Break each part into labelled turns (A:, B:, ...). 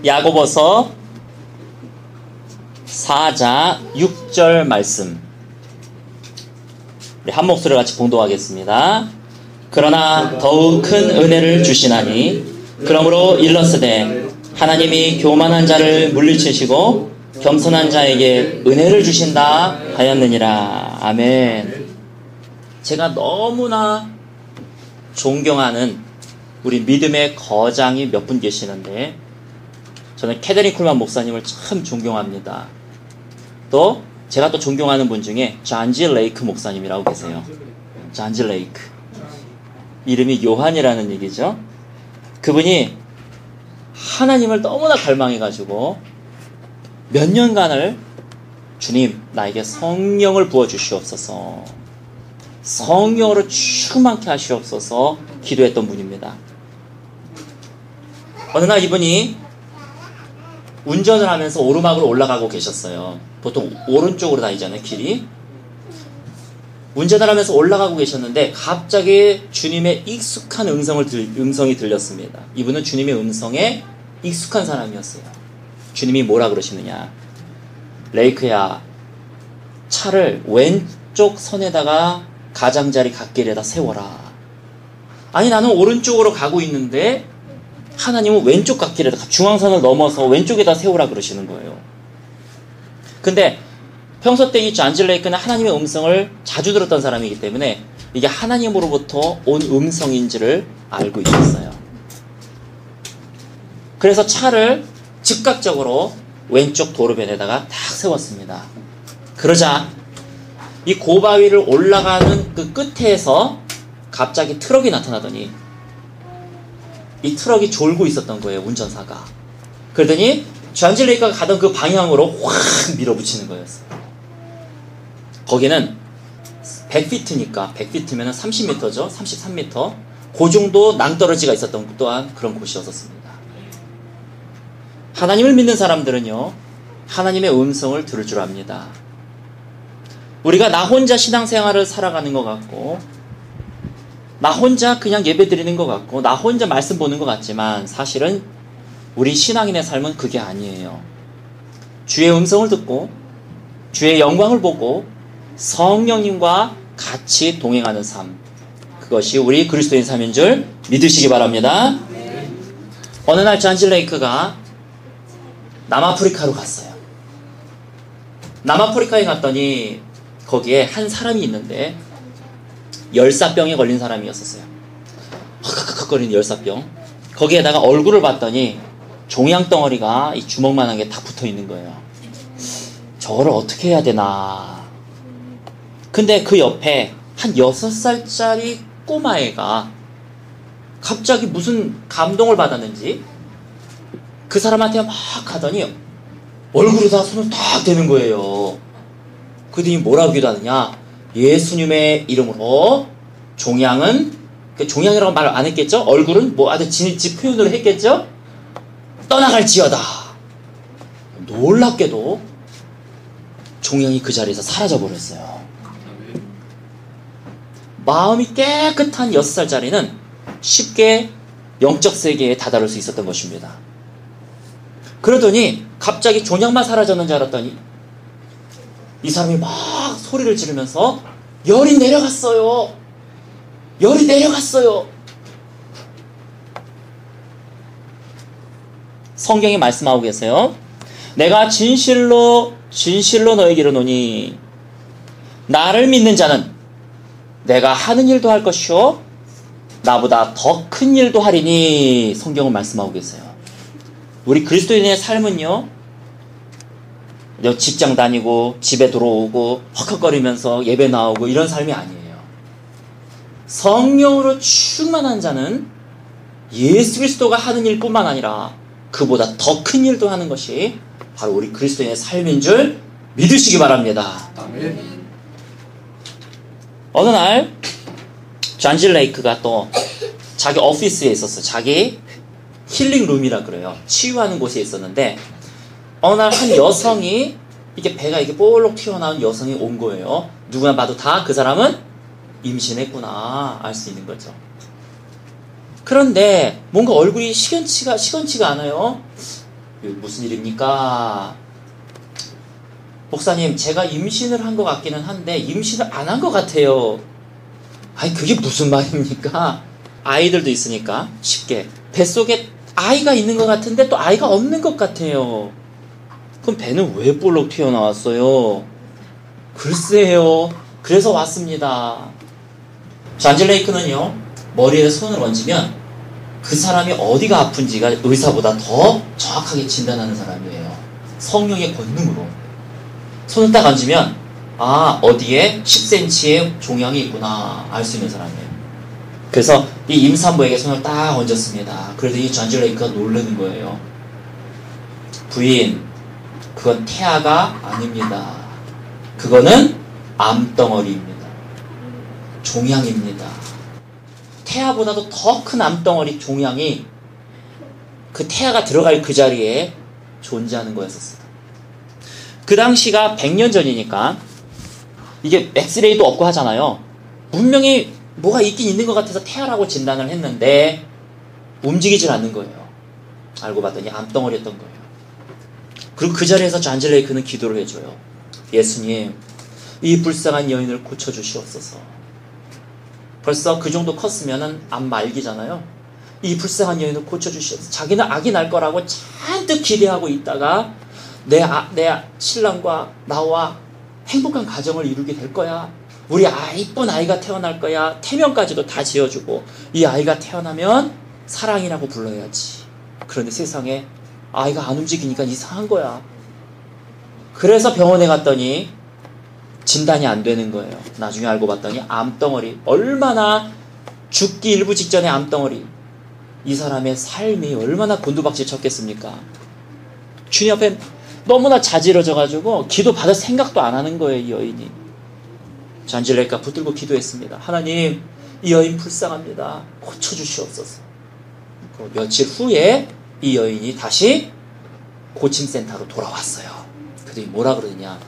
A: 야고보서 4장 6절 말씀. 우리 한 목소리를 같이 봉독하겠습니다. 그러나 더욱 큰 은혜를 주시나니 그러므로 일렀으되 하나님이 교만한 자를 물리치시고 겸손한 자에게 은혜를 주신다 하였느니라. 아멘. 제가 너무나 존경하는 우리 믿음의 거장이 몇 분 계시는데 저는 캐더린 쿨만 목사님을 참 존경합니다. 또 제가 또 존경하는 분 중에 존지 레이크 목사님이라고 계세요. 존지 레이크. 이름이 요한이라는 얘기죠. 그분이 하나님을 너무나 갈망해가지고 몇 년간을 주님 나에게 성령을 부어주시옵소서, 성령으로 충만케 하시옵소서 기도했던 분입니다. 어느 날 이분이 운전을 하면서 오르막으로 올라가고 계셨어요. 보통 오른쪽으로 다니잖아요, 길이. 운전을 하면서 올라가고 계셨는데 갑자기 주님의 익숙한 음성이 들렸습니다. 이분은 주님의 음성에 익숙한 사람이었어요. 주님이 뭐라 그러시느냐. 레이크야, 차를 왼쪽 선에다가 가장자리 갓길에다 세워라. 아니 나는 오른쪽으로 가고 있는데 하나님은 왼쪽 갓길에다 중앙선을 넘어서 왼쪽에다 세우라 그러시는 거예요. 근데 평소 때 이 존지 레이크는 하나님의 음성을 자주 들었던 사람이기 때문에 이게 하나님으로부터 온 음성인지를 알고 있었어요. 그래서 차를 즉각적으로 왼쪽 도로변에다가 탁 세웠습니다. 그러자 이 고바위를 올라가는 그 끝에서 갑자기 트럭이 나타나더니 이 트럭이 졸고 있었던 거예요, 운전사가. 그러더니 존지 레이크가 가던 그 방향으로 확 밀어붙이는 거였어요. 거기는 100피트니까 100피트면 30m죠. 33m. 그 정도 낭떠러지가 있었던 또한 그런 곳이었습니다. 하나님을 믿는 사람들은요, 하나님의 음성을 들을 줄 압니다. 우리가 나 혼자 신앙생활을 살아가는 것 같고, 나 혼자 그냥 예배 드리는 것 같고, 나 혼자 말씀 보는 것 같지만 사실은 우리 신앙인의 삶은 그게 아니에요. 주의 음성을 듣고 주의 영광을 보고 성령님과 같이 동행하는 삶, 그것이 우리 그리스도인 삶인 줄 믿으시기 바랍니다. 어느 날 존지 레이크가 남아프리카로 갔어요. 남아프리카에 갔더니 거기에 한 사람이 있는데 열사병에 걸린 사람이었었어요. 헉헉헉거리는 열사병. 거기에다가 얼굴을 봤더니 종양덩어리가 이 주먹만한 게 딱 붙어 있는 거예요. 저거를 어떻게 해야 되나. 근데 그 옆에 한 6살짜리 꼬마애가 갑자기 무슨 감동을 받았는지 그 사람한테 막 가더니 얼굴에다 손을 딱 대는 거예요. 그들이 뭐라고 기도하느냐. 예수님의 이름으로 종양은, 종양이라고 말 안 했겠죠? 얼굴은 뭐 아주 지 표현으로 했겠죠? 떠나갈지어다. 놀랍게도 종양이 그 자리에서 사라져버렸어요. 마음이 깨끗한 6살짜리는 쉽게 영적 세계에 다다를 수 있었던 것입니다. 그러더니 갑자기 종양만 사라졌는 줄 알았더니 이 사람이 막 소리를 지르면서 열이 내려갔어요. 열이 내려갔어요. 성경이 말씀하고 계세요. 내가 진실로 너에게 이르노니 나를 믿는 자는 내가 하는 일도 할 것이요 나보다 더 큰 일도 하리니. 성경은 말씀하고 계세요. 우리 그리스도인의 삶은요, 직장 다니고 집에 들어오고 헉헉거리면서 예배 나오고 이런 삶이 아니에요. 성령으로 충만한 자는 예수 그리스도가 하는 일뿐만 아니라 그보다 더 큰 일도 하는 것이 바로 우리 그리스도인의 삶인 줄 믿으시기 바랍니다. 아멘. 어느 날 존지 레이크가 또 자기 오피스에 있었어요. 자기 힐링룸이라 그래요. 치유하는 곳에 있었는데 어느 날 한 여성이, 이게 배가 이렇게 볼록 튀어나온 여성이 온 거예요. 누구나 봐도 다 그 사람은 임신했구나 알 수 있는 거죠. 그런데 뭔가 얼굴이 시건치가 않아요. 무슨 일입니까? 목사님, 제가 임신을 한 것 같기는 한데 임신을 안 한 것 같아요. 아니, 그게 무슨 말입니까? 아이들도 있으니까 쉽게 뱃속에 아이가 있는 것 같은데 또 아이가 없는 것 같아요. 그럼 배는 왜 볼록 튀어나왔어요? 글쎄요, 그래서 왔습니다. 잔 레이크는요, 머리에 손을 얹으면 그 사람이 어디가 아픈지가 의사보다 더 정확하게 진단하는 사람이에요. 성령의 권능으로. 손을 딱 얹으면 어디에 10cm의 종양이 있구나 알 수 있는 사람이에요. 그래서 이 임산부에게 손을 딱 얹었습니다. 그래도 이 잔 레이크가 놀라는 거예요. 부인, 그건 태아가 아닙니다. 그거는 암덩어리입니다. 종양입니다. 태아보다도 더 큰 암덩어리 종양이 그 태아가 들어갈 그 자리에 존재하는 거였었어요. 그 당시가 100년 전이니까 이게 엑스레이도 없고 하잖아요. 분명히 뭐가 있긴 있는 것 같아서 태아라고 진단을 했는데 움직이질 않는 거예요. 알고 봤더니 암덩어리였던 거예요. 그리고 그 자리에서 잔 레이크는 기도를 해줘요. 예수님, 이 불쌍한 여인을 고쳐주시옵소서. 벌써 그 정도 컸으면은 암 말기잖아요. 이 불쌍한 여인을 고쳐주시옵소서. 자기는 악이 날 거라고 잔뜩 기대하고 있다가 내 신랑과 나와 행복한 가정을 이루게 될 거야. 우리 이쁜 아이가 태어날 거야. 태명까지도 다 지어주고 이 아이가 태어나면 사랑이라고 불러야지. 그런데 세상에 아이가 안 움직이니까 이상한 거야. 그래서 병원에 갔더니 진단이 안 되는 거예요. 나중에 알고 봤더니 암덩어리. 얼마나 죽기 일부 직전의 암덩어리. 이 사람의 삶이 얼마나 곤두박질 쳤겠습니까? 주님 앞에 너무나 자지러져가지고 기도 받을 생각도 안 하는 거예요. 이 여인이. 잔 레이크가 붙들고 기도했습니다. 하나님, 이 여인 불쌍합니다. 고쳐주시옵소서. 며칠 후에 이 여인이 다시 고침센터로 돌아왔어요. 그들이 뭐라 그러느냐.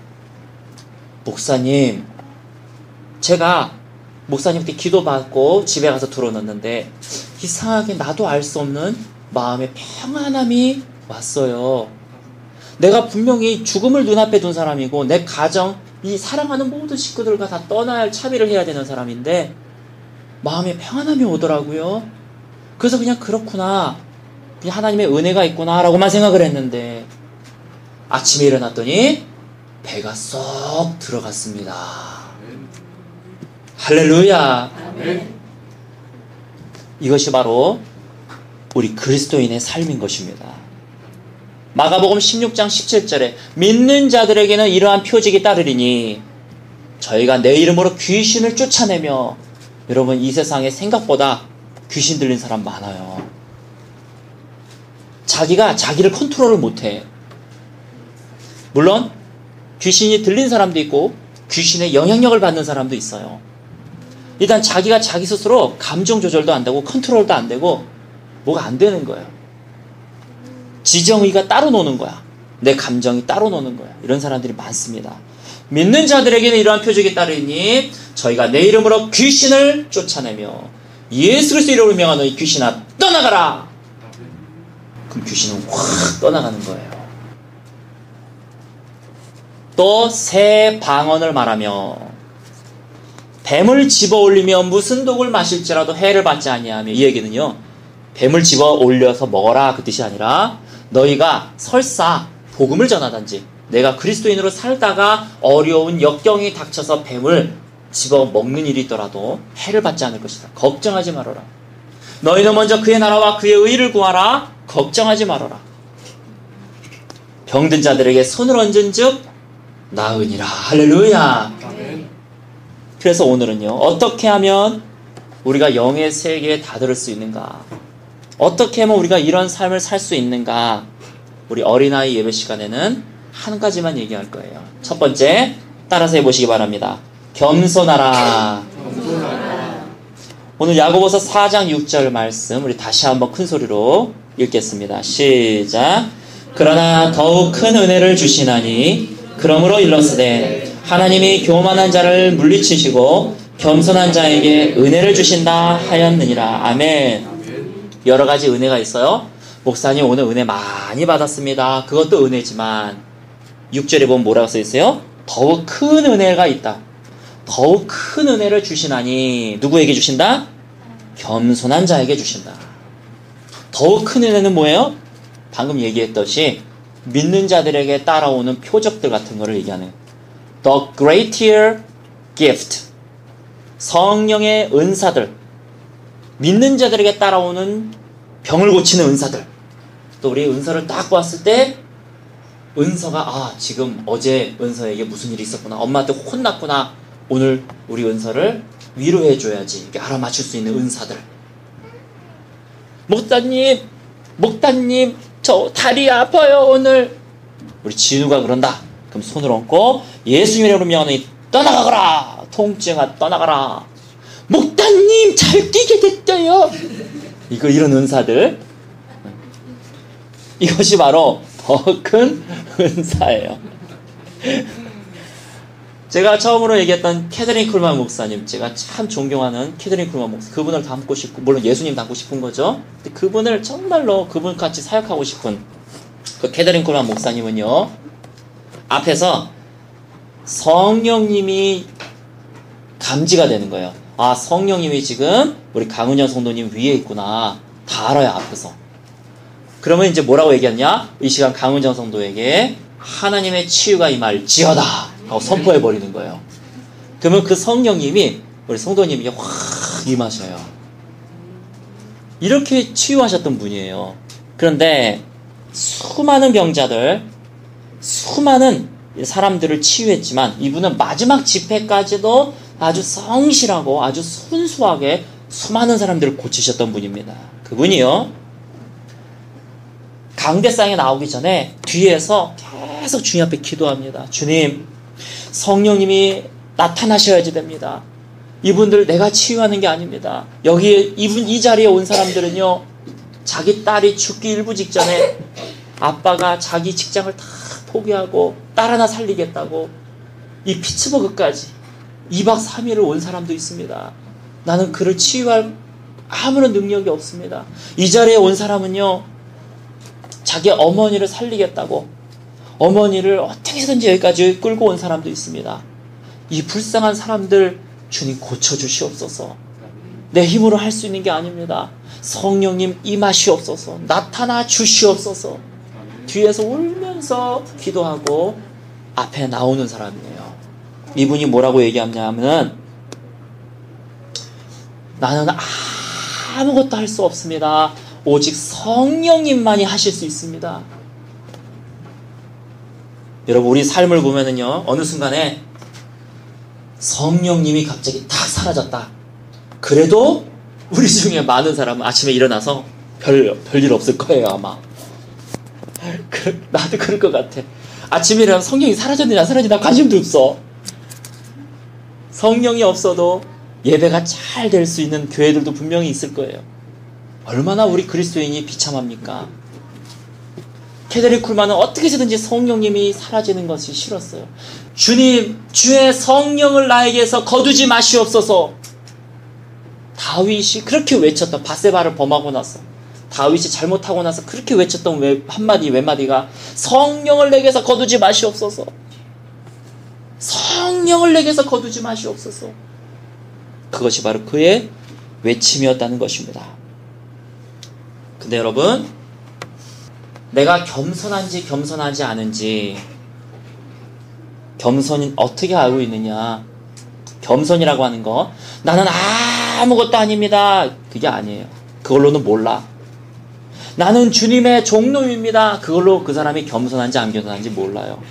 A: 목사님, 제가 목사님께 기도받고 집에 가서 들어놓는데 이상하게 나도 알 수 없는 마음의 평안함이 왔어요. 내가 분명히 죽음을 눈앞에 둔 사람이고 내 가정, 이 사랑하는 모든 식구들과 다 떠나야 할 차비를 해야 되는 사람인데 마음에 평안함이 오더라고요. 그래서 그냥 그렇구나, 그냥 하나님의 은혜가 있구나 라고만 생각을 했는데 아침에 일어났더니 배가 쏙 들어갔습니다. 할렐루야. 이것이 바로 우리 그리스도인의 삶인 것입니다. 마가복음 16장 17절에 믿는 자들에게는 이러한 표징이 따르리니 저희가 내 이름으로 귀신을 쫓아내며. 여러분, 이 세상에 생각보다 귀신 들린 사람 많아요. 자기가 자기를 컨트롤을 못해. 물론 귀신이 들린 사람도 있고 귀신의 영향력을 받는 사람도 있어요. 일단 자기가 자기 스스로 감정 조절도 안 되고 컨트롤도 안 되고 뭐가 안 되는 거예요. 지정의가 따로 노는 거야. 내 감정이 따로 노는 거야. 이런 사람들이 많습니다. 믿는 자들에게는 이러한 표적이 따르니 저희가 내 이름으로 귀신을 쫓아내며 예수 그리스도 이름으로 명하노니 이 귀신아 떠나가라. 그럼 귀신은 확 떠나가는 거예요. 또 새 방언을 말하며 뱀을 집어 올리며 무슨 독을 마실지라도 해를 받지 아니하며. 이 얘기는요, 뱀을 집어 올려서 먹어라 그 뜻이 아니라 너희가 설사 복음을 전하든지 내가 그리스도인으로 살다가 어려운 역경이 닥쳐서 뱀을 집어 먹는 일이 있더라도 해를 받지 않을 것이다. 걱정하지 말아라. 너희는 먼저 그의 나라와 그의 의를 구하라. 걱정하지 말아라. 병든 자들에게 손을 얹은 즉 나으니라. 할렐루야. 그래서 오늘은요, 어떻게 하면 우리가 영의 세계에 다다를 수 있는가, 어떻게 하면 우리가 이런 삶을 살 수 있는가, 우리 어린아이 예배 시간에는 한 가지만 얘기할 거예요. 첫 번째, 따라서 해보시기 바랍니다. 겸손하라. 오늘 야고보서 4장 6절 말씀 우리 다시 한번 큰 소리로 읽겠습니다. 시작. 그러나 더욱 큰 은혜를 주시나니 그러므로 일렀으되 하나님이 교만한 자를 물리치시고 겸손한 자에게 은혜를 주신다 하였느니라. 아멘. 여러 가지 은혜가 있어요. 목사님 오늘 은혜 많이 받았습니다. 그것도 은혜지만 6절에 보면 뭐라고 써있어요? 더욱 큰 은혜가 있다. 더욱 큰 은혜를 주시나니 누구에게 주신다? 겸손한 자에게 주신다. 더욱 큰 은혜는 뭐예요? 방금 얘기했듯이 믿는 자들에게 따라오는 표적들 같은 거를 얘기하는 The greater gift, 성령의 은사들, 믿는 자들에게 따라오는 병을 고치는 은사들. 또 우리 은서를 딱 보았을 때 은서가 지금 어제 은서에게 무슨 일이 있었구나, 엄마한테 혼났구나, 오늘 우리 은서를 위로해줘야지, 이렇게 알아맞힐 수 있는 은사들. 목사님 저 다리 아파요 오늘. 우리 진우가 그런다. 그럼 손을 얹고 예수님의 명령이 떠나가거라, 통증아 떠나가라. 목사님 잘 뛰게 됐어요. 이런 은사들, 이것이 바로 더 큰 은사예요. 제가 처음으로 얘기했던 캐더린 쿨만 목사님, 제가 참 존경하는 캐더린 쿨만 목사, 그분을 닮고 싶고, 물론 예수님 닮고 싶은 거죠. 근데 그분을 정말로 그분같이 사역하고 싶은 그 캐더린 쿨만 목사님은요, 앞에서 성령님이 감지가 되는 거예요. 성령님이 지금 우리 강은현 성도님 위에 있구나, 다 알아요, 앞에서. 그러면 이제 뭐라고 얘기했냐? 이 시간 강은정 성도에게 하나님의 치유가 임할지어다 하고 선포해 버리는 거예요. 그러면 그 성령님이 우리 성도님에게 확 임하셔요. 이렇게 치유하셨던 분이에요. 그런데 수많은 병자들, 수많은 사람들을 치유했지만 이분은 마지막 집회까지도 아주 성실하고 아주 순수하게 수많은 사람들을 고치셨던 분입니다. 그분이요, 강대상에 나오기 전에 뒤에서 계속 주님 앞에 기도합니다. 주님, 성령님이 나타나셔야지 됩니다. 이분들 내가 치유하는 게 아닙니다. 여기에 이 자리에 온 사람들은요, 자기 딸이 죽기 일부 직전에 아빠가 자기 직장을 다 포기하고 딸 하나 살리겠다고 이 피츠버그까지 2박 3일을 온 사람도 있습니다. 나는 그를 치유할 아무런 능력이 없습니다. 이 자리에 온 사람은요, 자기 어머니를 살리겠다고 어머니를 어떻게 해서든지 여기까지 끌고 온 사람도 있습니다. 이 불쌍한 사람들 주님 고쳐주시옵소서. 내 힘으로 할 수 있는 게 아닙니다. 성령님 임하시옵소서. 나타나 주시옵소서. 뒤에서 울면서 기도하고 앞에 나오는 사람이에요. 이분이 뭐라고 얘기하냐면, 나는 아무것도 할 수 없습니다. 오직 성령님만이 하실 수 있습니다. 여러분, 우리 삶을 보면은요, 어느 순간에 성령님이 갑자기 탁 사라졌다. 그래도 우리 중에 많은 사람은 아침에 일어나서 별일 없을 거예요, 아마. 나도 그럴 것 같아. 아침에 일어나면 성령이 사라졌느냐 안 사라졌느냐 관심도 없어. 성령이 없어도 예배가 잘 될 수 있는 교회들도 분명히 있을 거예요. 얼마나 우리 그리스도인이 비참합니까? 캐더린 쿨만은 어떻게 해서든지 성령님이 사라지는 것이 싫었어요. 주님, 주의 성령을 나에게서 거두지 마시옵소서. 다윗이 그렇게 외쳤던, 밧세바를 범하고 나서 다윗이 잘못하고 나서 그렇게 외쳤던 한마디 웬마디가 성령을 내게서 거두지 마시옵소서. 성령을 내게서 거두지 마시옵소서. 그것이 바로 그의 외침이었다는 것입니다. 근데 여러분, 내가 겸손한지 겸손하지 않은지 겸손이 어떻게 알고 있느냐? 겸손이라고 하는 거, 나는 아무것도 아닙니다, 그게 아니에요. 그걸로는 몰라. 나는 주님의 종놈입니다, 그걸로 그 사람이 겸손한지 안 겸손한지 몰라요.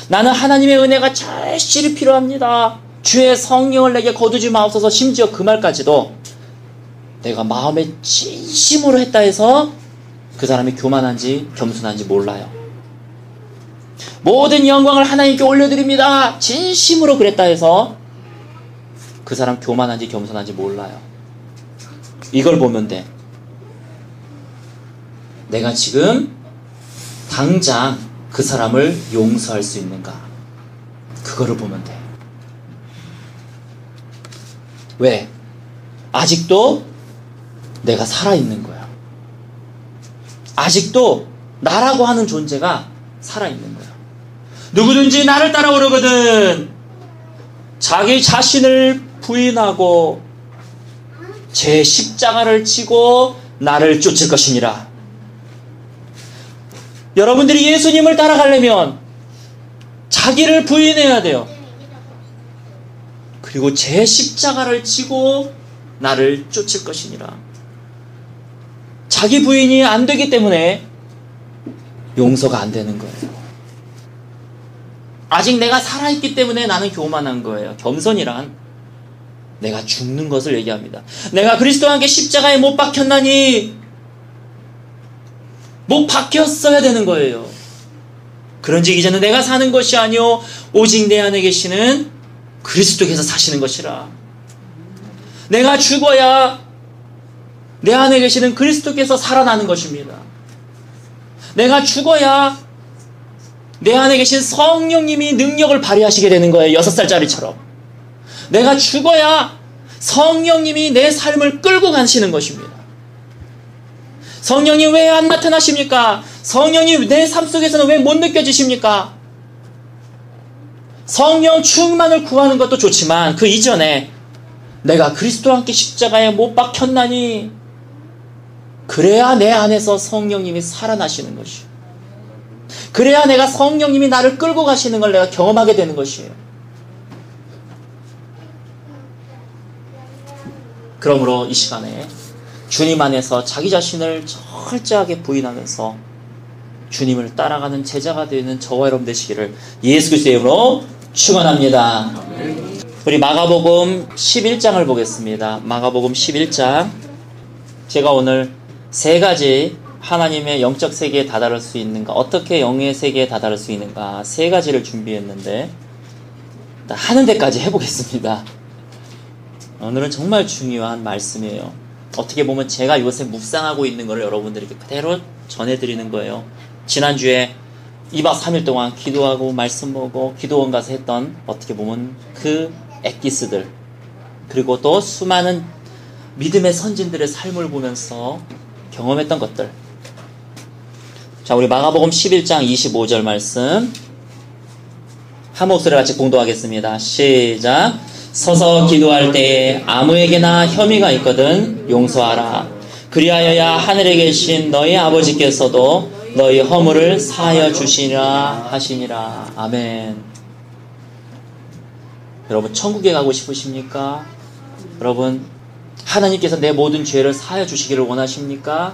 A: 나는 하나님의 은혜가 절실히 필요합니다, 주의 성령을 내게 거두지 마옵소서. 심지어 그 말까지도 내가 마음에 진심으로 했다 해서 그 사람이 교만한지 겸손한지 몰라요. 모든 영광을 하나님께 올려드립니다, 진심으로 그랬다 해서 그 사람 교만한지 겸손한지 몰라요. 이걸 보면 돼. 내가 지금 당장 그 사람을 용서할 수 있는가, 그거를 보면 돼. 왜? 아직도 내가 살아있는 거야. 아직도 나라고 하는 존재가 살아있는 거예요. 누구든지 나를 따라오려거든 자기 자신을 부인하고 제 십자가를 지고 나를 쫓을 것이니라. 여러분들이 예수님을 따라가려면 자기를 부인해야 돼요. 그리고 제 십자가를 지고 나를 쫓을 것이니라. 자기 부인이 안 되기 때문에 용서가 안 되는 거예요. 아직 내가 살아있기 때문에 나는 교만한 거예요. 겸손이란 내가 죽는 것을 얘기합니다. 내가 그리스도와 함께 십자가에 못 박혔나니 못 박혔어야 되는 거예요. 그런즉 이제는 내가 사는 것이 아니요 오직 내 안에 계시는 그리스도께서 사시는 것이라. 내가 죽어야 내 안에 계시는 그리스도께서 살아나는 것입니다. 내가 죽어야 내 안에 계신 성령님이 능력을 발휘하시게 되는 거예요. 6살짜리처럼. 내가 죽어야 성령님이 내 삶을 끌고 가시는 것입니다. 성령님 왜 안 나타나십니까? 성령님 내 삶 속에서는 왜 못 느껴지십니까? 성령 충만을 구하는 것도 좋지만 그 이전에 내가 그리스도와 함께 십자가에 못 박혔나니 그래야 내 안에서 성령님이 살아나시는 것이에요. 그래야 내가 성령님이 나를 끌고 가시는 걸 내가 경험하게 되는 것이에요. 그러므로 이 시간에 주님 안에서 자기 자신을 철저하게 부인하면서 주님을 따라가는 제자가 되는 저와 여러분 되시기를 예수 그리스도의 이름으로 축원합니다. 우리 마가복음 11장을 보겠습니다. 마가복음 11장. 제가 오늘 3가지 하나님의 영적 세계에 다다를 수 있는가, 어떻게 영의 세계에 다다를 수 있는가 3가지를 준비했는데 하는 데까지 해보겠습니다. 오늘은 정말 중요한 말씀이에요. 어떻게 보면 제가 요새 묵상하고 있는 거를 여러분들에게 그대로 전해드리는 거예요. 지난주에 2박 3일 동안 기도하고 말씀 보고 기도원 가서 했던 어떻게 보면 그 엑기스들, 그리고 또 수많은 믿음의 선진들의 삶을 보면서 경험했던 것들. 자, 우리 마가복음 11장 25절 말씀 한 목소리 같이 공독하겠습니다. 시작. 서서 기도할 때에 아무에게나 혐의가 있거든 용서하라. 그리하여야 하늘에 계신 너희 아버지께서도 너희 허물을 사하여 주시리라 하시니라. 아멘. 여러분 천국에 가고 싶으십니까? 여러분 하나님께서 내 모든 죄를 사하여 주시기를 원하십니까?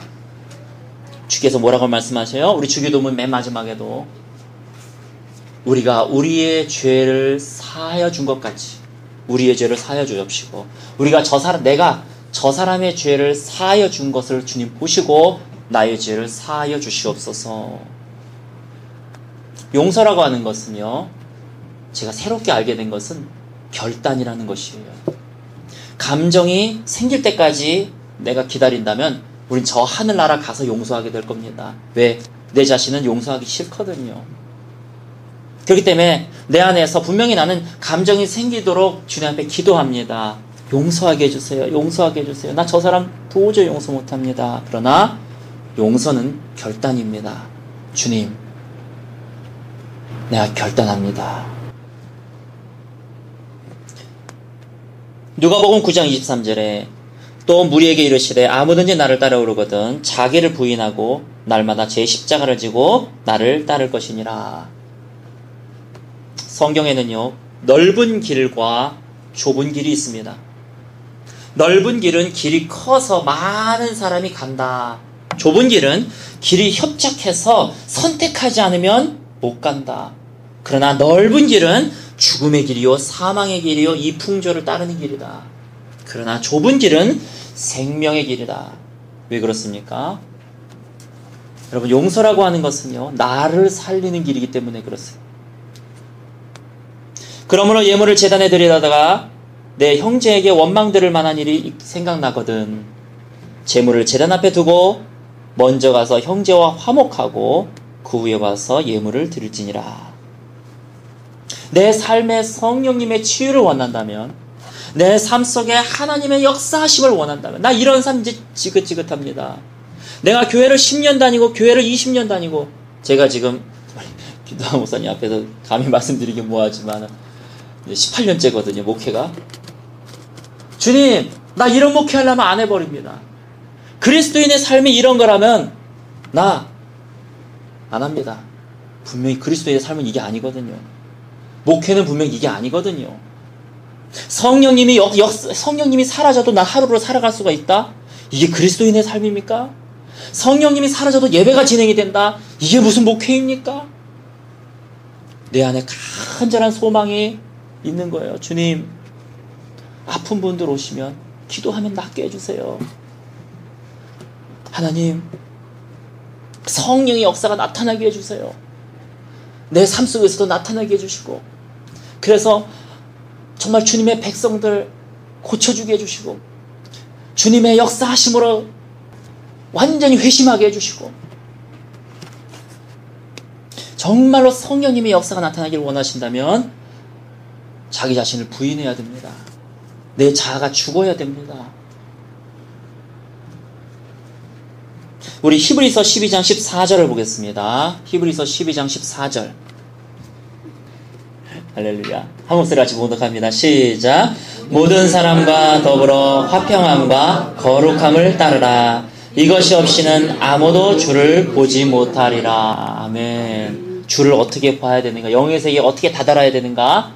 A: 주께서 뭐라고 말씀하세요? 우리 주기도문 맨 마지막에도 우리가 우리의 죄를 사하여 준 것 같이 우리의 죄를 사하여 주옵시고, 우리가 내가 저 사람의 죄를 사하여 준 것을 주님 보시고 나의 죄를 사하여 주시옵소서. 용서라고 하는 것은요, 제가 새롭게 알게 된 것은 결단이라는 것이에요. 감정이 생길 때까지 내가 기다린다면 우린 저 하늘나라 가서 용서하게 될 겁니다. 왜? 내 자신은 용서하기 싫거든요. 그렇기 때문에 내 안에서 분명히 나는 감정이 생기도록 주님 앞에 기도합니다. 용서하게 해주세요. 용서하게 해주세요. 나 저 사람 도저히 용서 못합니다. 그러나 용서는 결단입니다. 주님, 내가 결단합니다. 누가복음 9장 23절에 또 무리에게 이르시되 아무든지 나를 따라오려거든 자기를 부인하고 날마다 제 십자가를 지고 나를 따를 것이니라. 성경에는요, 넓은 길과 좁은 길이 있습니다. 넓은 길은 길이 커서 많은 사람이 간다. 좁은 길은 길이 협착해서 선택하지 않으면 못 간다. 그러나 넓은 길은 죽음의 길이요 사망의 길이요 이 풍조를 따르는 길이다. 그러나 좁은 길은 생명의 길이다. 왜 그렇습니까? 여러분, 용서라고 하는 것은요, 나를 살리는 길이기 때문에 그렇습니다. 그러므로 예물을 제단에 드리다가 내 형제에게 원망 들을 만한 일이 생각나거든 제물을 제단 앞에 두고 먼저 가서 형제와 화목하고 그 후에 와서 예물을 드릴지니라. 내 삶에 성령님의 치유를 원한다면, 내 삶 속에 하나님의 역사하심을 원한다면, 나 이런 삶 이제 지긋지긋합니다. 내가 교회를 10년 다니고 교회를 20년 다니고 제가 지금 기도한 목사님 앞에서 감히 말씀드리긴 뭐하지만 18년째거든요. 목회가. 주님 나 이런 목회하려면 안 해버립니다. 그리스도인의 삶이 이런 거라면 나 안 합니다. 분명히 그리스도인의 삶은 이게 아니거든요. 목회는 분명히 이게 아니거든요. 성령님이 사라져도 나 하루를 살아갈 수가 있다? 이게 그리스도인의 삶입니까? 성령님이 사라져도 예배가 진행이 된다? 이게 무슨 목회입니까? 내 안에 간절한 소망이 있는 거예요. 주님, 아픈 분들 오시면 기도하면 낫게 해주세요. 하나님, 성령의 역사가 나타나게 해주세요. 내 삶 속에서도 나타나게 해주시고, 그래서 정말 주님의 백성들 고쳐주게 해주시고, 주님의 역사하심으로 완전히 회심하게 해주시고, 정말로 성령님의 역사가 나타나기를 원하신다면 자기 자신을 부인해야 됩니다. 내 자아가 죽어야 됩니다. 우리 히브리서 12장 14절을 보겠습니다. 히브리서 12장 14절. 할렐루야. 한 목소리 같이 봉독합니다. 시작. 모든 사람과 더불어 화평함과 거룩함을 따르라. 이것이 없이는 아무도 주를 보지 못하리라. 아멘. 주를 어떻게 봐야 되는가? 영의 세계에 어떻게 다다라야 되는가?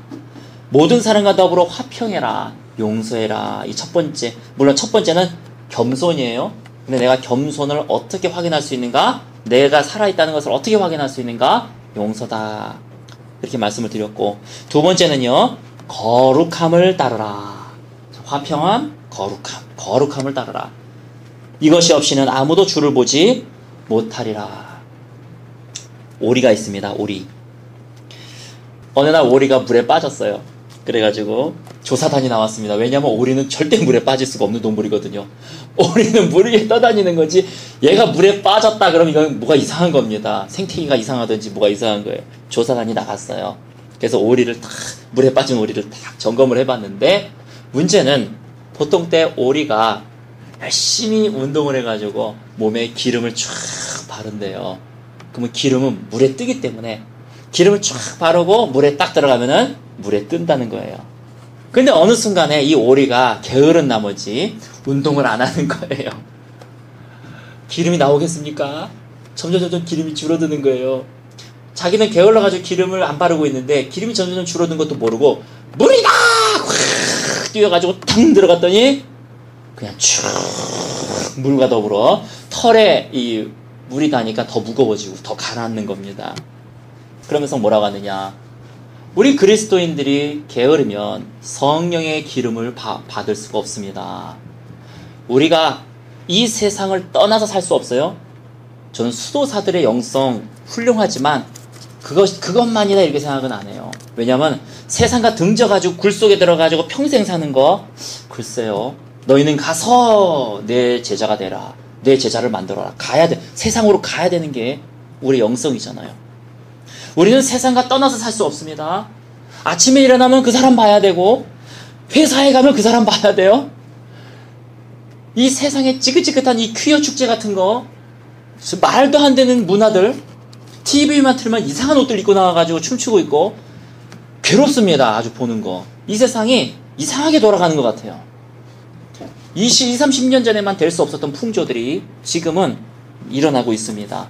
A: 모든 사람과 더불어 화평해라. 용서해라. 이 첫 번째. 물론 첫 번째는 겸손이에요. 근데 내가 겸손을 어떻게 확인할 수 있는가? 내가 살아있다는 것을 어떻게 확인할 수 있는가? 용서다. 이렇게 말씀을 드렸고, 두 번째는요, 거룩함을 따르라. 화평함, 거룩함을 따르라. 이것이 없이는 아무도 주를 보지 못하리라. 오리가 있습니다. 오리. 어느 날 오리가 물에 빠졌어요. 그래가지고 조사단이 나왔습니다. 왜냐하면 오리는 절대 물에 빠질 수가 없는 동물이거든요. 오리는 물 위에 떠다니는 거지, 얘가 물에 빠졌다 그러면 이건 뭐가 이상한 겁니다. 생태계가 이상하든지 뭐가 이상한 거예요. 조사단이 나갔어요. 그래서 물에 빠진 오리를 딱 점검을 해봤는데, 문제는 보통 때 오리가 열심히 운동을 해가지고 몸에 기름을 쫙 바른대요. 그러면 기름은 물에 뜨기 때문에 기름을 쫙 바르고 물에 딱 들어가면은 물에 뜬다는 거예요. 근데 어느 순간에 이 오리가 게으른 나머지 운동을 안 하는 거예요. 기름이 나오겠습니까? 점점 기름이 줄어드는 거예요. 자기는 게을러가지고 기름을 안 바르고 있는데 기름이 점점 줄어드는 것도 모르고 물이다! 확 뛰어가지고 탕 들어갔더니 그냥 쭉 물과 더불어 털에 이 물이 닿으니까 더 무거워지고 더 가라앉는 겁니다. 그러면서 뭐라고 하느냐? 우리 그리스도인들이 게으르면 성령의 기름을 받을 수가 없습니다. 우리가 이 세상을 떠나서 살 수 없어요. 저는 수도사들의 영성 훌륭하지만 그것만이다 이렇게 생각은 안 해요. 왜냐하면 세상과 등져가지고 굴 속에 들어가지고 평생 사는 거, 글쎄요. 너희는 가서 내 제자가 되라. 내 제자를 만들어라. 가야 돼. 세상으로 가야 되는 게 우리 영성이잖아요. 우리는 세상과 떠나서 살 수 없습니다. 아침에 일어나면 그 사람 봐야 되고, 회사에 가면 그 사람 봐야 돼요. 이 세상에 찌긋찌긋한 이 퀴어 축제 같은 거, 말도 안 되는 문화들, TV만 틀면 이상한 옷들 입고 나와가지고 춤추고 있고, 괴롭습니다. 아주 보는 거. 이 세상이 이상하게 돌아가는 것 같아요. 20, 30년 전에만 될 수 없었던 풍조들이 지금은 일어나고 있습니다.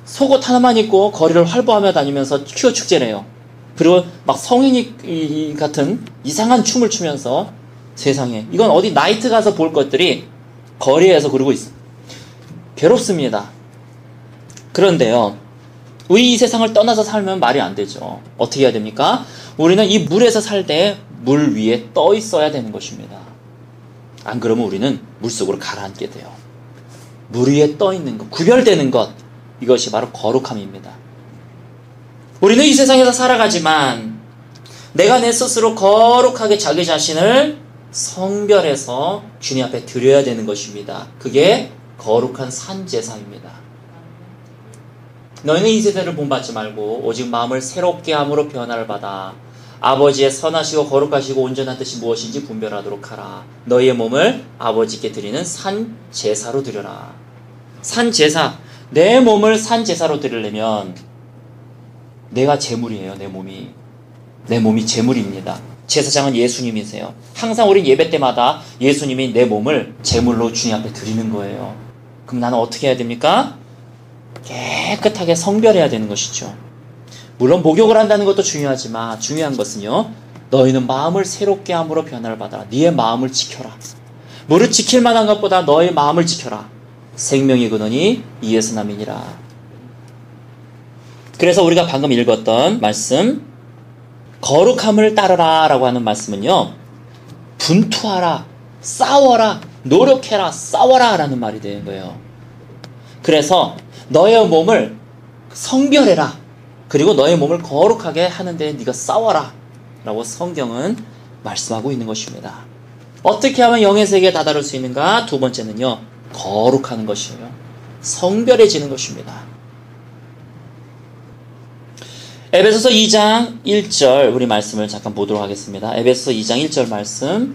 A: 속옷 하나만 입고 거리를 활보하며 다니면서 퀴어 축제래요. 그리고 막 성인이 같은 이상한 춤을 추면서, 세상에 이건 어디 나이트 가서 볼 것들이 거리에서 그러고 있어. 괴롭습니다. 그런데요, 우리 이 세상을 떠나서 살면 말이 안 되죠. 어떻게 해야 됩니까? 우리는 이 물에서 살 때 물 위에 떠 있어야 되는 것입니다. 안 그러면 우리는 물속으로 가라앉게 돼요. 물 위에 떠 있는 것, 구별되는 것, 이것이 바로 거룩함입니다. 우리는 이 세상에서 살아가지만 내가 내 스스로 거룩하게 자기 자신을 성별해서 주님 앞에 드려야 되는 것입니다. 그게 거룩한 산제사입니다. 너희는 이 세대를 본받지 말고 오직 마음을 새롭게 함으로 변화를 받아 아버지의 선하시고 거룩하시고 온전한 뜻이 무엇인지 분별하도록 하라. 너희의 몸을 아버지께 드리는 산제사로 드려라. 산제사, 내 몸을 산제사로 드리려면 내가 제물이에요. 내 몸이 제물입니다. 제사장은 예수님이세요. 항상 우리 예배 때마다 예수님이 내 몸을 제물로 주님 앞에 드리는 거예요. 그럼 나는 어떻게 해야 됩니까? 깨끗하게 성별해야 되는 것이죠. 물론 목욕을 한다는 것도 중요하지만 중요한 것은요, 너희는 마음을 새롭게 함으로 변화를 받아라. 네의 마음을 지켜라. 무릇 지킬 만한 것보다 너의 마음을 지켜라. 생명이 그러니 이에서 남이니라. 그래서 우리가 방금 읽었던 말씀, 거룩함을 따르라 라고 하는 말씀은요, 분투하라, 싸워라, 노력해라, 싸워라 라는 말이 되는 거예요. 그래서 너의 몸을 성별해라. 그리고 너의 몸을 거룩하게 하는데 네가 싸워라 라고 성경은 말씀하고 있는 것입니다. 어떻게 하면 영의 세계에 다다를 수 있는가? 두 번째는요, 거룩하는 것이에요. 성별해지는 것입니다. 에베소서 2장 1절 우리 말씀을 잠깐 보도록 하겠습니다. 에베소서 2장 1절 말씀,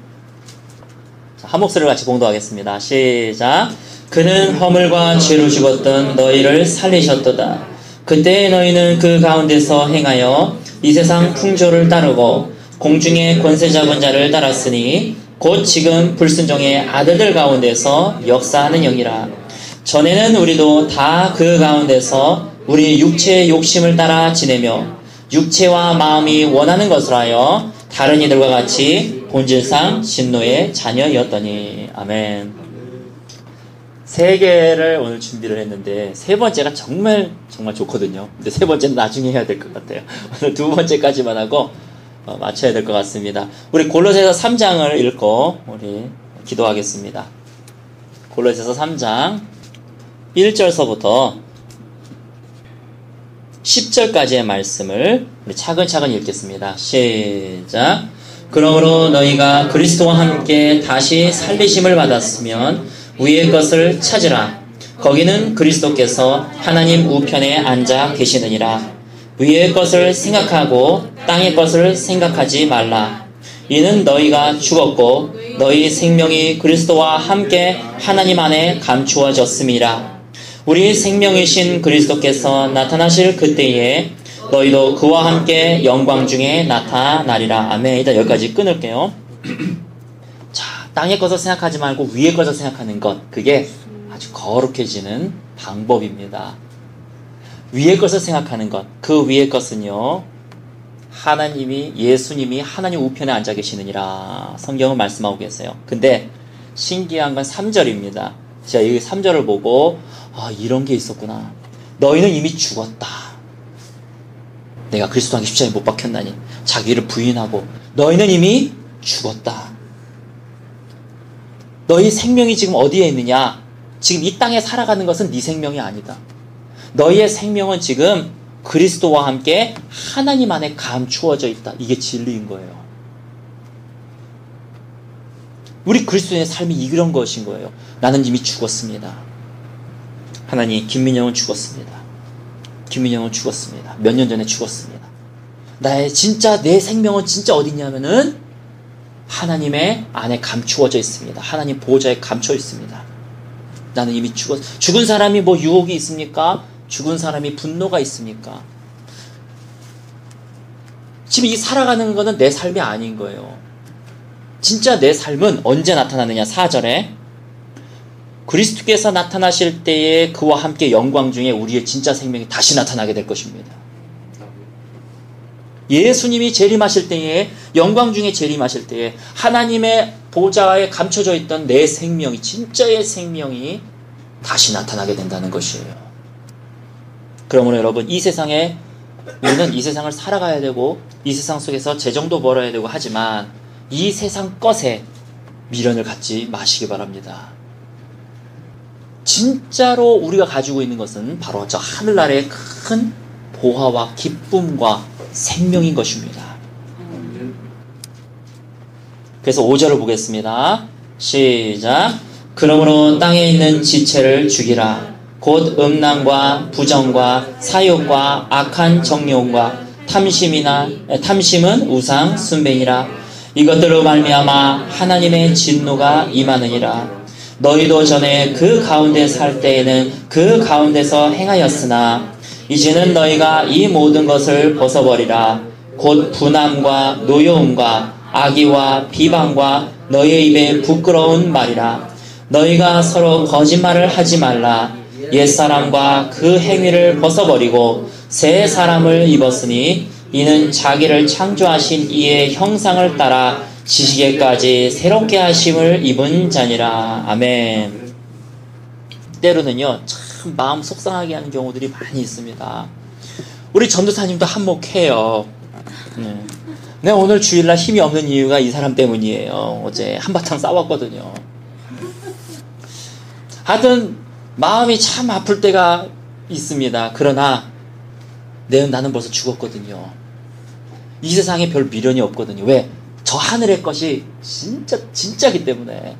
A: 한 목소리를 같이 봉독하겠습니다. 시작. 그는 허물과 죄로 죽었던 너희를 살리셨도다. 그때 너희는 그 가운데서 행하여 이 세상 풍조를 따르고 공중의 권세 잡은 자를 따랐으니 곧 지금 불순종의 아들들 가운데서 역사하는 영이라. 전에는 우리도 다 그 가운데서 우리 육체의 욕심을 따라 지내며 육체와 마음이 원하는 것을 하여 다른 이들과 같이 본질상 진노의 자녀였더니. 아멘. 세 개를 오늘 준비를 했는데 세 번째가 정말 좋거든요. 근데 세 번째는 나중에 해야 될 것 같아요. 오늘 두 번째까지만 하고 마쳐야 될 것 같습니다. 우리 골로새서 3장을 읽고 우리 기도하겠습니다. 골로새서 3장 1절서부터 10절까지의 말씀을 우리 차근차근 읽겠습니다. 시작. 그러므로 너희가 그리스도와 함께 다시 살리심을 받았으면 위의 것을 찾으라. 거기는 그리스도께서 하나님 우편에 앉아 계시느니라. 위의 것을 생각하고 땅의 것을 생각하지 말라. 이는 너희가 죽었고 너희 생명이 그리스도와 함께 하나님 안에 감추어졌음이라. 우리 생명이신 그리스도께서 나타나실 그때에 너희도 그와 함께 영광 중에 나타나리라. 아멘. 일단 여기까지 끊을게요. 자, 땅의 것을 생각하지 말고 위의 것을 생각하는 것, 그게 아주 거룩해지는 방법입니다. 위의 것을 생각하는 것, 그 위의 것은요, 예수님이 하나님 우편에 앉아 계시느니라 성경은 말씀하고 계세요. 근데 신기한 건 3절입니다. 제가 이 3절을 보고 이런 게 있었구나. 너희는 이미 죽었다. 내가 그리스도 안에 십자가에 못 박혔나니 자기를 부인하고 너희는 이미 죽었다. 너희 생명이 지금 어디에 있느냐? 지금 이 땅에 살아가는 것은 네 생명이 아니다. 너희의 생명은 지금 그리스도와 함께 하나님 안에 감추어져 있다. 이게 진리인 거예요. 우리 그리스도인의 삶이 이런 것인 거예요. 나는 이미 죽었습니다. 하나님, 김민영은 죽었습니다. 김민영은 죽었습니다. 몇 년 전에 죽었습니다. 내 생명은 진짜 어디 있냐면은 하나님의 안에 감추어져 있습니다. 하나님 보호자에 감춰 있습니다. 나는 이미 죽은 사람이 뭐 유혹이 있습니까? 죽은 사람이 분노가 있습니까? 지금 이 살아가는 거는 내 삶이 아닌 거예요. 진짜 내 삶은 언제 나타나느냐? 4절에 그리스도께서 나타나실 때에 그와 함께 영광 중에 우리의 진짜 생명이 다시 나타나게 될 것입니다. 예수님이 재림하실 때에, 영광 중에 재림하실 때에 하나님의 보좌에 감춰져 있던 내 생명이, 진짜의 생명이 다시 나타나게 된다는 것이에요. 그러므로 여러분, 우리는 이 세상을 살아가야 되고 이 세상 속에서 재정도 벌어야 되고 하지만 이 세상 것에 미련을 갖지 마시기 바랍니다. 진짜로 우리가 가지고 있는 것은 바로 저 하늘나라의 큰 보화와 기쁨과 생명인 것입니다. 그래서 5절을 보겠습니다. 시작. 그러므로 땅에 있는 지체를 죽이라. 곧 음란과 부정과 사욕과 악한 정욕과 탐심은 우상 숭배니라. 이것들로 말미암아 하나님의 진노가 임하느니라. 너희도 전에 그 가운데 살 때에는 그 가운데서 행하였으나 이제는 너희가 이 모든 것을 벗어버리라. 곧 분함과 노여움과 악의와 비방과 너희의 입에 부끄러운 말이라. 너희가 서로 거짓말을 하지 말라. 옛사람과 그 행위를 벗어버리고 새 사람을 입었으니 이는 자기를 창조하신 이의 형상을 따라 지식에까지 새롭게 하심을 입은 자니라. 아멘. 때로는요, 참 마음 속상하게 하는 경우들이 많이 있습니다. 우리 전도사님도 한몫해요. 내가 오늘 주일날 힘이 없는 이유가 이 사람 때문이에요. 어제 한바탕 싸웠거든요. 하여튼 마음이 참 아플 때가 있습니다. 그러나 나는 벌써 죽었거든요. 이 세상에 별 미련이 없거든요. 왜? 저 하늘의 것이 진짜기 때문에.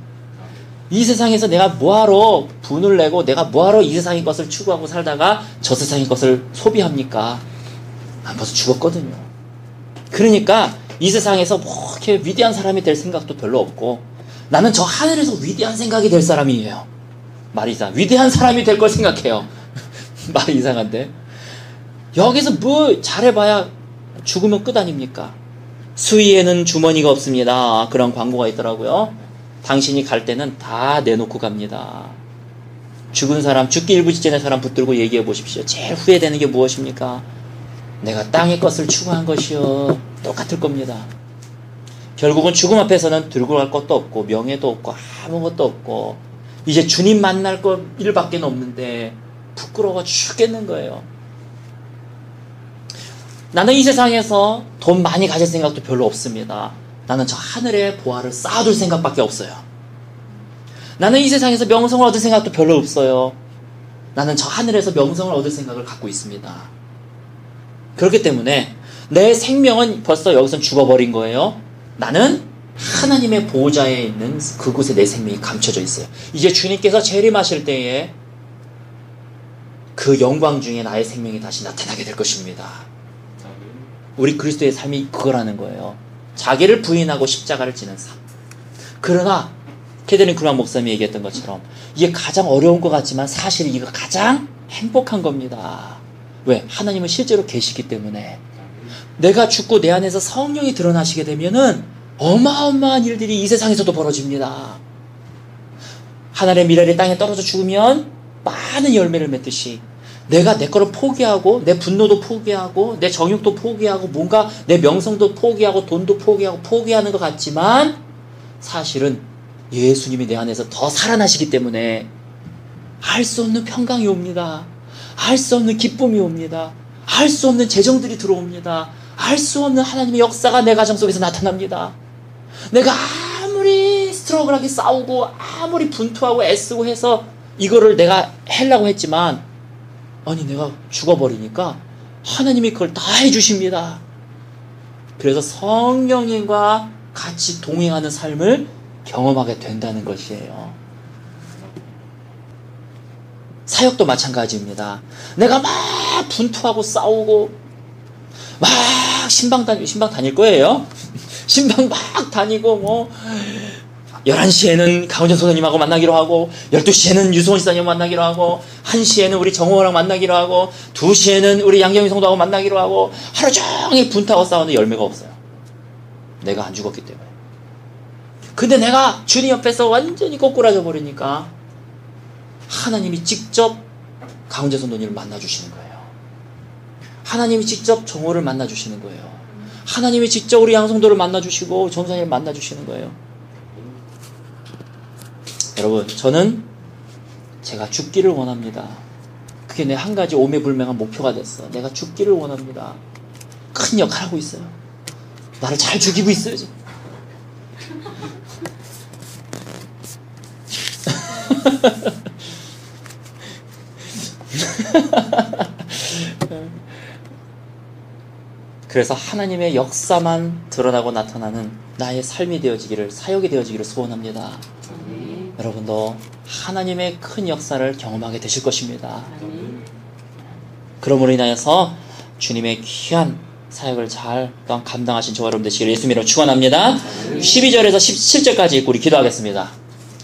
A: 이 세상에서 내가 뭐하러 분을 내고 내가 뭐하러 이 세상의 것을 추구하고 살다가 저 세상의 것을 소비합니까? 난 벌써 죽었거든요. 그러니까 이 세상에서 뭐 이렇게 위대한 사람이 될 생각도 별로 없고 나는 저 하늘에서 위대한 생각이 될 사람이에요. 말이 이상. 위대한 사람이 될 걸 생각해요. 말이 이상한데. 여기서 뭐 잘해봐야 죽으면 끝 아닙니까? 수위에는 주머니가 없습니다. 그런 광고가 있더라고요. 당신이 갈 때는 다 내놓고 갑니다. 죽은 사람, 죽기 일부 직전의 사람 붙들고 얘기해 보십시오. 제일 후회되는 게 무엇입니까? 내가 땅의 것을 추구한 것이요. 똑같을 겁니다. 결국은 죽음 앞에서는 들고 갈 것도 없고 명예도 없고 아무것도 없고 이제 주님 만날 것 일밖에 없는데 부끄러워 죽겠는 거예요. 나는 이 세상에서 돈 많이 가질 생각도 별로 없습니다. 나는 저 하늘에 보화를 쌓아둘 생각밖에 없어요. 나는 이 세상에서 명성을 얻을 생각도 별로 없어요. 나는 저 하늘에서 명성을 얻을 생각을 갖고 있습니다. 그렇기 때문에 내 생명은 벌써 여기서 죽어버린 거예요. 나는 하나님의 보호자에 있는 그곳에 내 생명이 감춰져 있어요. 이제 주님께서 재림하실 때에 그 영광 중에 나의 생명이 다시 나타나게 될 것입니다. 우리 그리스도의 삶이 그거라는 거예요. 자기를 부인하고 십자가를 지는 삶. 그러나 캐더린 쿨만 목사님이 얘기했던 것처럼 이게 가장 어려운 것 같지만 사실 이거 가장 행복한 겁니다. 왜? 하나님은 실제로 계시기 때문에. 내가 죽고 내 안에서 성령이 드러나시게 되면은 어마어마한 일들이 이 세상에서도 벌어집니다. 하늘의 미랄이 땅에 떨어져 죽으면 많은 열매를 맺듯이 내가 내 거를 포기하고 내 분노도 포기하고 내 정욕도 포기하고 뭔가 내 명성도 포기하고 돈도 포기하고 포기하는 것 같지만 사실은 예수님이 내 안에서 더 살아나시기 때문에 알 수 없는 평강이 옵니다. 알 수 없는 기쁨이 옵니다. 알 수 없는 재정들이 들어옵니다. 알 수 없는 하나님의 역사가 내 가정 속에서 나타납니다. 내가 아무리 스트러글하게 싸우고 아무리 분투하고 애쓰고 해서 이거를 내가 하려고 했지만 아니 내가 죽어버리니까 하나님이 그걸 다 해주십니다. 그래서 성령님과 같이 동행하는 삶을 경험하게 된다는 것이에요. 사역도 마찬가지입니다. 내가 막 분투하고 싸우고 막 신방 다닐 거예요. 신방 막 다니고 뭐 11시에는 강원전 선생님하고 만나기로 하고 12시에는 유승원 시사님 만나기로 하고 1시에는 우리 정호랑 만나기로 하고 2시에는 우리 양경희 성도하고 만나기로 하고 하루 종일 분투하고 싸우는데 열매가 없어요. 내가 안 죽었기 때문에. 근데 내가 주님 옆에서 완전히 꼬꾸라져 버리니까 하나님이 직접 강원전 선도님을 만나주시는 거예요. 하나님이 직접 정호를 만나주시는 거예요. 하나님이 직접 우리 양성도를 만나주시고 전사님을 만나주시는 거예요. 여러분, 저는 제가 죽기를 원합니다. 그게 내 한 가지 오매불명한 목표가 됐어. 내가 죽기를 원합니다. 큰 역할 하고 있어요. 나를 잘 죽이고 있어요, 지금. 그래서 하나님의 역사만 드러나고 나타나는 나의 삶이 되어지기를, 사역이 되어지기를 소원합니다. 여러분도 하나님의 큰 역사를 경험하게 되실 것입니다. 그러므로 인하여서 주님의 귀한 사역을 잘 또한 감당하신 저와 여러분 되시기를 예수님으로 축원합니다. 12절에서 17절까지 읽고 우리 기도하겠습니다.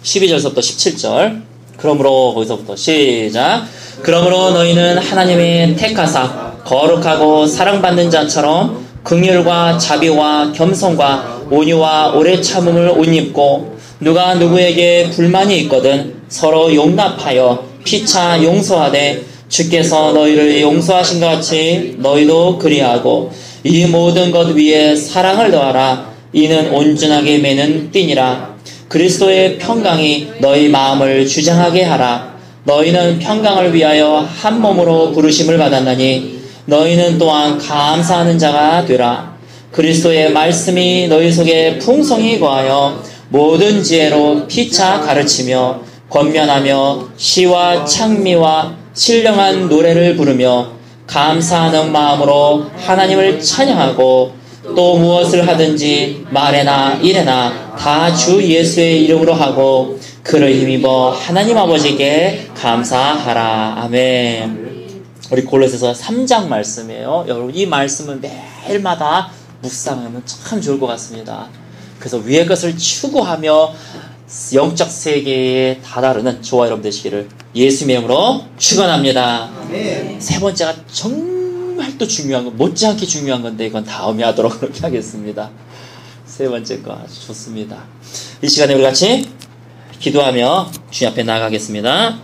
A: 12절서부터 17절. 그러므로 거기서부터 시작. 그러므로 너희는 하나님의 택하사 거룩하고 사랑받는 자처럼 긍휼과 자비와 겸손과 온유와 오래 참음을 옷 입고 누가 누구에게 불만이 있거든 서로 용납하여 피차 용서하되 주께서 너희를 용서하신 것 같이 너희도 그리하고 이 모든 것 위에 사랑을 더하라. 이는 온전하게 매는 띠니라. 그리스도의 평강이 너희 마음을 주장하게 하라. 너희는 평강을 위하여 한 몸으로 부르심을 받았나니 너희는 또한 감사하는 자가 되라. 그리스도의 말씀이 너희 속에 풍성히 거하여 모든 지혜로 피차 가르치며 권면하며 시와 창미와 신령한 노래를 부르며 감사하는 마음으로 하나님을 찬양하고 또 무엇을 하든지 말에나 일에나 다 주 예수의 이름으로 하고 그를 힘입어 하나님 아버지께 감사하라. 아멘. 우리 골로새서 3장 말씀이에요. 여러분 이 말씀은 매일마다 묵상하면 참 좋을 것 같습니다. 그래서 위의 것을 추구하며 영적 세계에 다다르는 저와 여러분 되시기를 예수님의 이름으로 축원합니다. 세 번째가 정말 또 중요한 건 못지않게 중요한 건데 이건 다음에 하도록 그렇게 하겠습니다. 세 번째 거 아주 좋습니다. 이 시간에 우리 같이 기도하며 주님 앞에 나아가겠습니다.